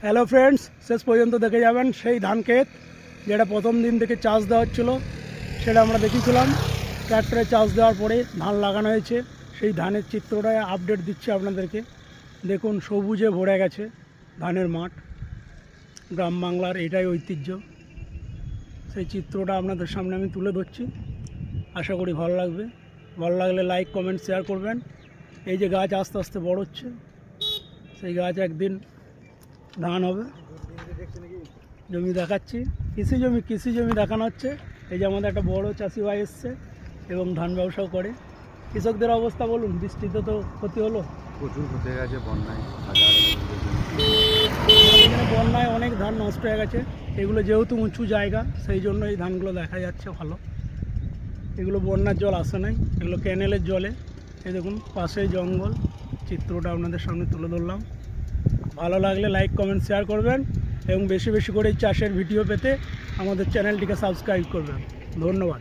Hello friends, শেষ পর্যন্ত দেখে যাবেন সেই ধান ক্ষেত যেটা প্রথম দিন থেকে চাষ দেওয়া হচ্ছিলো, সেটা আমরা দেখিয়েছিলাম। ট্র্যাক্টরে চাষ দেওয়ার পরে ধান লাগানো হয়েছে, সেই ধানের চিত্রটা আপডেট দিচ্ছি আপনাদেরকে। দেখুন, সবুজে ভরে গেছে ধানের মাঠ। গ্রাম বাংলার এটাই ঐতিহ্য। সেই চিত্রটা আপনাদের সামনে আমি তুলে ধরছি, আশা করি ভালো লাগবে। ভালো লাগলে লাইক, কমেন্ট, শেয়ার করবেন। এই যে গাছ আস্তে আস্তে বড় হচ্ছে, সেই গাছ একদিন ধান হবে। জমি দেখাচ্ছি, কৃষি জমি দেখানো হচ্ছে। এই যে আমাদের একটা বড় চাষি ভাই এসছে এবং ধান ব্যবসাও করে। কৃষকদের অবস্থা বলুন, বৃষ্টিতে তো ক্ষতি হলো, প্রচুর ক্ষতি হয়ে গেছে। বন্যায় এখানে বন্যায় অনেক ধান নষ্ট হয়ে গেছে। এগুলো যেহেতু উঁচু জায়গা, সেই জন্য এই ধানগুলো দেখা যাচ্ছে ভালো। এগুলো বন্যার জল আসে নাই, এগুলো ক্যানেলের জলে। এই দেখুন, পাশে জঙ্গল। চিত্রটা আপনাদের সামনে তুলে ধরলাম। ভালো লাগলে লাইক, কমেন্ট, শেয়ার করবেন এবং বেশি বেশি করে এই চাষের ভিডিও পেতে আমাদের চ্যানেলটিকে সাবস্ক্রাইব করবেন। ধন্যবাদ।